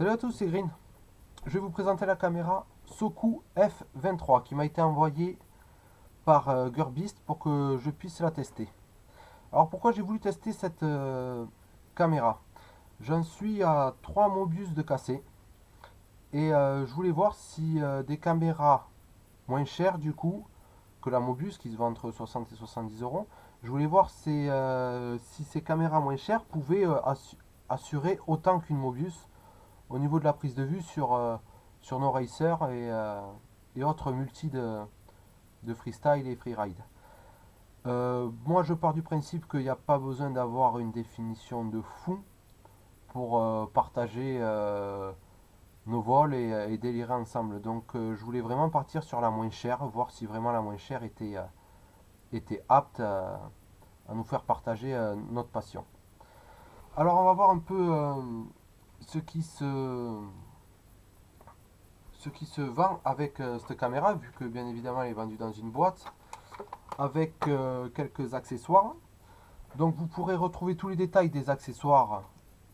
Salut à tous, c'est Green. Je vais vous présenter la caméra Soku F23 qui m'a été envoyée par Gearbest pour que je puisse la tester. Alors pourquoi j'ai voulu tester cette caméra? J'en suis à 3 Mobius de casser et je voulais voir si des caméras moins chères du coup que la Mobius qui se vend entre 60 et 70 euros, je voulais voir si ces caméras moins chères pouvaient assurer autant qu'une Mobius au niveau de la prise de vue sur nos racers et autres multis de freestyle et freeride. Moi je pars du principe qu'il n'y a pas besoin d'avoir une définition de fou pour partager nos vols et délirer ensemble. Donc je voulais vraiment partir sur la moins chère, voir si vraiment la moins chère était apte à nous faire partager notre passion. Alors on va voir un peu ce qui se ce qui se vend avec cette caméra, vu que bien évidemment elle est vendue dans une boîte, avec quelques accessoires. Donc vous pourrez retrouver tous les détails des accessoires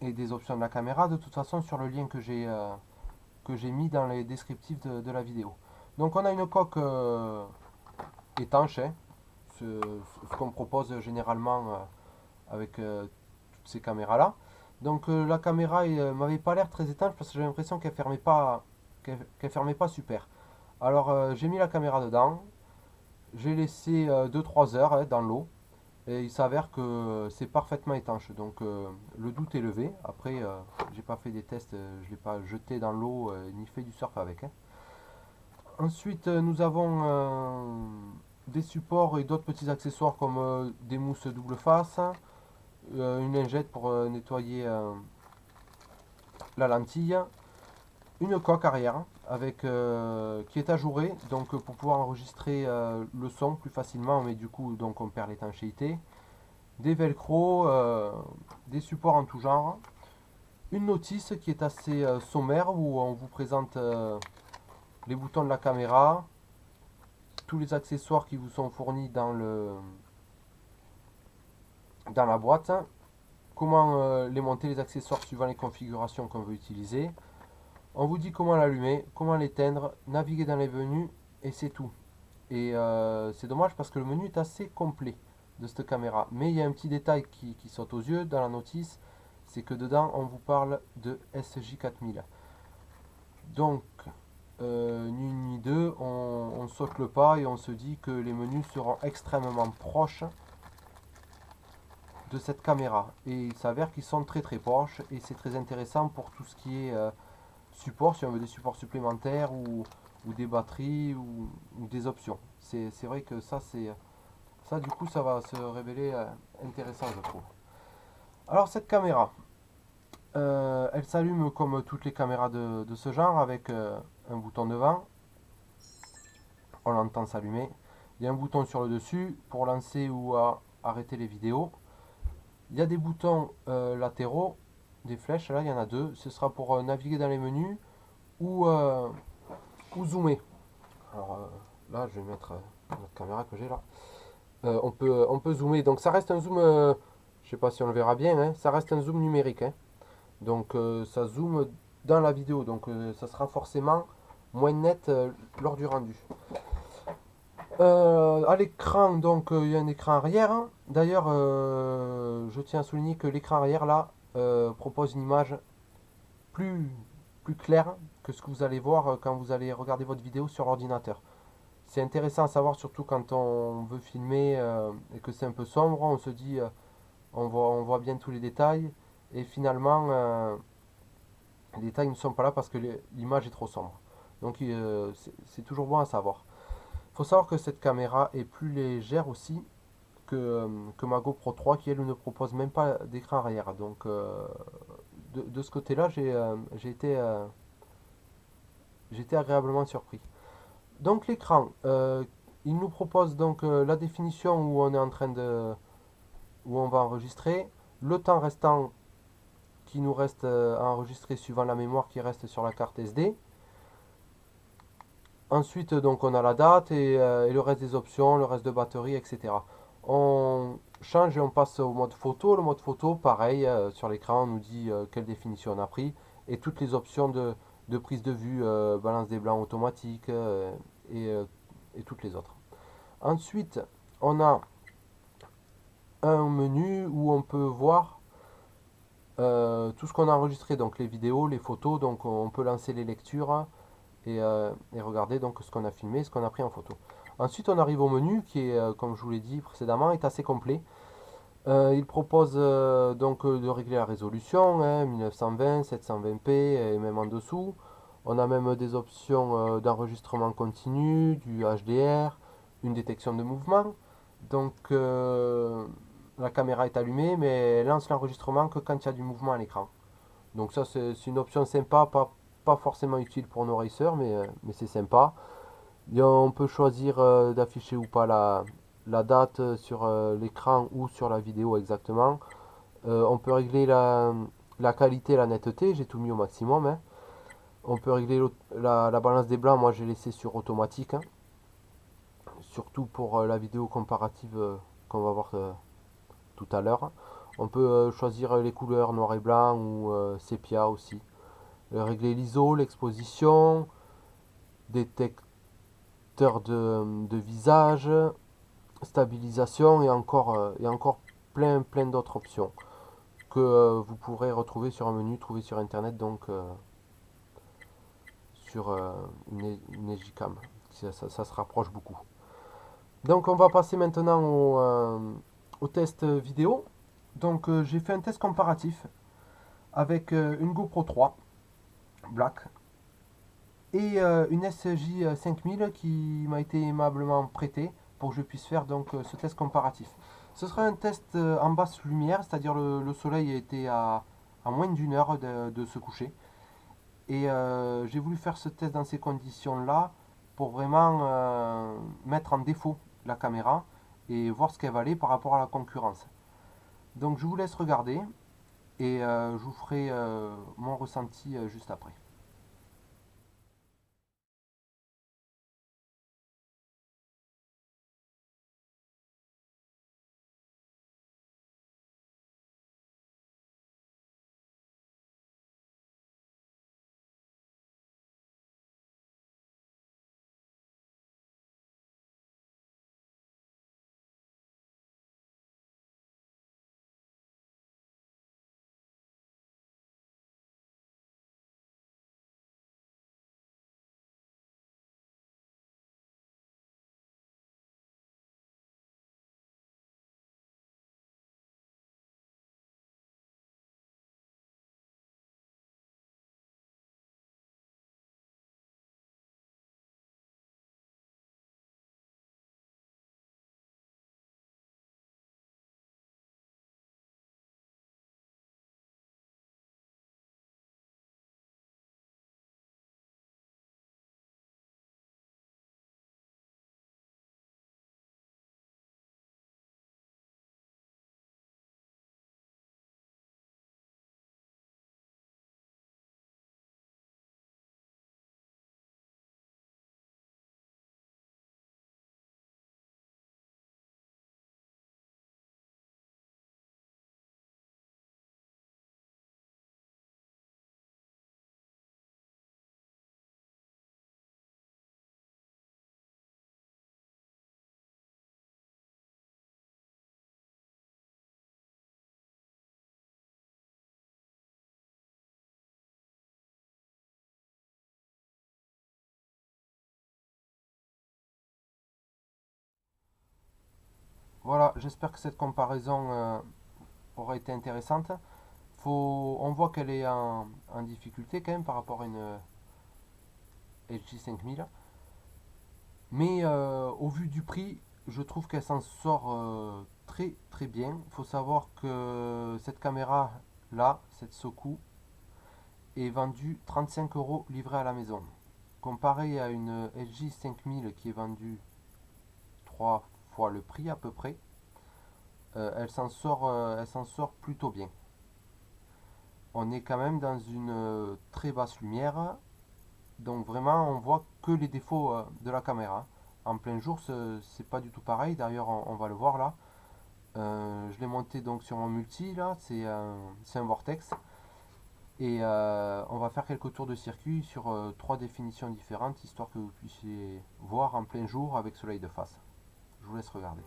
et des options de la caméra de toute façon sur le lien que j'ai mis dans les descriptifs de la vidéo. Donc on a une coque étanche, hein, ce qu'on propose généralement avec toutes ces caméras là. Donc la caméra m'avait pas l'air très étanche parce que j'ai l'impression qu'elle fermait pas super. Alors j'ai mis la caméra dedans, j'ai laissé 2-3 heures dans l'eau et il s'avère que c'est parfaitement étanche. Donc le doute est levé. Après j'ai pas fait des tests, je l'ai pas jeté dans l'eau ni fait du surf avec, hein. Ensuite nous avons des supports et d'autres petits accessoires comme des mousses double face, une lingette pour nettoyer la lentille, une coque arrière avec, qui est ajourée donc pour pouvoir enregistrer le son plus facilement, mais du coup donc on perd l'étanchéité, des velcro, des supports en tout genre, une notice qui est assez sommaire où on vous présente les boutons de la caméra, tous les accessoires qui vous sont fournis dans la boîte, comment les monter les accessoires suivant les configurations qu'on veut utiliser. On vous dit comment l'allumer, comment l'éteindre, naviguer dans les menus et c'est tout. Et c'est dommage parce que le menu est assez complet de cette caméra. Mais il y a un petit détail qui saute aux yeux dans la notice, c'est que dedans on vous parle de SJ4000. Donc, ni une ni deux, on saute le pas et on se dit que les menus seront extrêmement proches de cette caméra. Et il s'avère qu'ils sont très très proches et c'est très intéressant pour tout ce qui est support, si on veut des supports supplémentaires ou des batteries ou des options. C'est vrai que ça du coup ça va se révéler intéressant je trouve. Alors cette caméra, elle s'allume comme toutes les caméras de ce genre avec un bouton devant. On l'entend s'allumer. Il y a un bouton sur le dessus pour lancer ou arrêter les vidéos. Il y a des boutons latéraux, des flèches, là il y en a deux. Ce sera pour naviguer dans les menus ou zoomer. Alors là je vais mettre notre caméra que j'ai là. On peut zoomer, donc ça reste un zoom, je sais pas si on le verra bien, hein, ça reste un zoom numérique, hein. Donc ça zoome dans la vidéo, donc ça sera forcément moins net lors du rendu. À l'écran, donc il y a un écran arrière, hein. D'ailleurs je tiens à souligner que l'écran arrière là propose une image plus, plus claire que ce que vous allez voir quand vous allez regarder votre vidéo sur l'ordinateur. C'est intéressant à savoir, surtout quand on veut filmer et que c'est un peu sombre, on se dit on voit bien tous les détails et finalement les détails ne sont pas là parce que l'image est trop sombre. Donc c'est toujours bon à savoir. Il faut savoir que cette caméra est plus légère aussi que ma GoPro 3 qui elle ne propose même pas d'écran arrière. Donc de ce côté-là j'ai été agréablement surpris. Donc l'écran, il nous propose donc la définition où on est en train où on va enregistrer, le temps restant qui nous reste à enregistrer suivant la mémoire qui reste sur la carte SD. Ensuite donc on a la date et le reste des options, le reste de batterie, etc. On change et on passe au mode photo. Le mode photo, pareil, sur l'écran on nous dit quelle définition on a pris et toutes les options de prise de vue, balance des blancs automatique et toutes les autres. Ensuite, on a un menu où on peut voir tout ce qu'on a enregistré, donc les vidéos, les photos, donc on peut lancer les lectures et regarder donc ce qu'on a filmé, ce qu'on a pris en photo. Ensuite, on arrive au menu qui est, comme je vous l'ai dit précédemment, est assez complet. Il propose donc de régler la résolution, 1920, 720p et même en dessous. On a même des options d'enregistrement continu, du HDR, une détection de mouvement. Donc la caméra est allumée, mais elle lance l'enregistrement que quand il y a du mouvement à l'écran. Donc ça c'est une option sympa, pas forcément utile pour nos racers, mais c'est sympa. Et on peut choisir d'afficher ou pas la date sur l'écran ou sur la vidéo exactement. On peut régler la qualité, la netteté, j'ai tout mis au maximum, hein. On peut régler la balance des blancs, moi j'ai laissé sur automatique, hein. Surtout pour la vidéo comparative qu'on va voir tout à l'heure. On peut choisir les couleurs noir et blanc ou sépia aussi. Régler l'ISO, l'exposition, détecteur de visage, stabilisation et encore plein d'autres options que vous pourrez retrouver sur un menu trouvé sur internet, donc sur une Egicam. Ça se rapproche beaucoup. Donc on va passer maintenant au test vidéo. Donc j'ai fait un test comparatif avec une GoPro 3 Black et une SJ5000 qui m'a été aimablement prêtée pour que je puisse faire donc ce test comparatif. Ce sera un test en basse lumière, c'est-à-dire le soleil était à moins d'une heure de se coucher. Et j'ai voulu faire ce test dans ces conditions-là pour vraiment mettre en défaut la caméra et voir ce qu'elle valait par rapport à la concurrence. Donc je vous laisse regarder et je vous ferai mon ressenti juste après. Voilà, j'espère que cette comparaison aura été intéressante. On voit qu'elle est en difficulté quand même par rapport à une LG5000. Mais au vu du prix, je trouve qu'elle s'en sort très bien. Il faut savoir que cette caméra là, cette Soku, est vendue 35 € livrée à la maison. Comparé à une LG 5000 qui est vendue 3 fois le prix à peu près, elle s'en sort plutôt bien. On est quand même dans une très basse lumière, donc vraiment on voit que les défauts de la caméra. En plein jour, c'est pas du tout pareil. D'ailleurs, on va le voir là. Je l'ai monté donc sur mon multi là, c'est un Vortex. Et on va faire quelques tours de circuit sur 3 définitions différentes, histoire que vous puissiez voir en plein jour avec soleil de face. Je vous laisse regarder.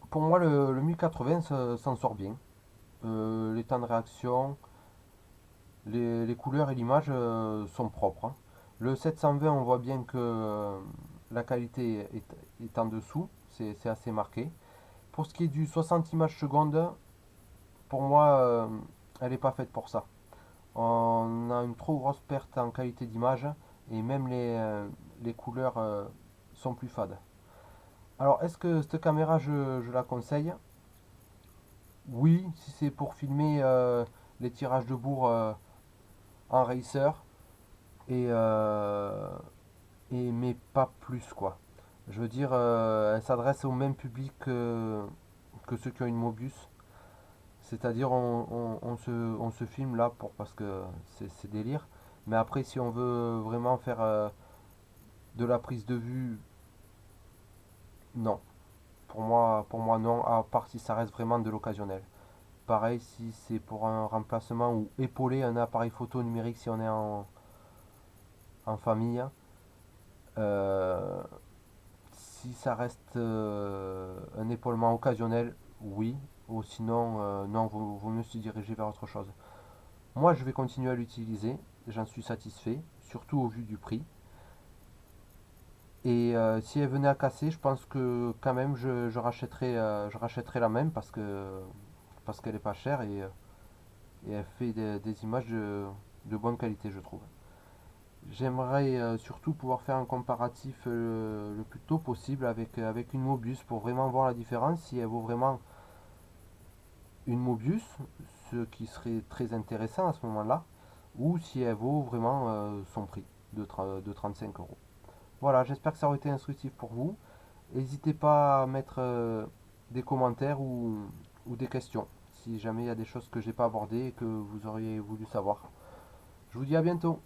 Pour moi, le 1080 s'en sort bien. Les temps de réaction, les couleurs et l'image sont propres, hein. Le 720, on voit bien que la qualité est en dessous, c'est assez marqué. Pour ce qui est du 60 images secondes, pour moi, elle n'est pas faite pour ça. On a une trop grosse perte en qualité d'image et même les couleurs sont plus fades. Alors, est-ce que cette caméra, je la conseille? Oui, si c'est pour filmer les tirages de bourre en racer et, mais pas plus quoi. Je veux dire, elle s'adresse au même public que ceux qui ont une Mobius. C'est-à-dire on se filme là parce que c'est délire. Mais après si on veut vraiment faire de la prise de vue, non. Pour moi non, à part si ça reste vraiment de l'occasionnel. Pareil si c'est pour un remplacement ou épauler un appareil photo numérique si on est en famille. Euh, Si ça reste un épaulement occasionnel, oui. Ou sinon, non, vaut mieux se diriger vers autre chose. Moi, je vais continuer à l'utiliser. J'en suis satisfait, surtout au vu du prix. Et si elle venait à casser, je pense que quand même, je rachèterai la même parce qu'elle est pas chère et elle fait des images de bonne qualité, je trouve. J'aimerais surtout pouvoir faire un comparatif le plus tôt possible avec une Mobius pour vraiment voir la différence, si elle vaut vraiment une Mobius, ce qui serait très intéressant à ce moment-là, ou si elle vaut vraiment son prix de 35 euros. Voilà, j'espère que ça aura été instructif pour vous. N'hésitez pas à mettre des commentaires ou des questions, si jamais il y a des choses que j'ai pas abordées et que vous auriez voulu savoir. Je vous dis à bientôt.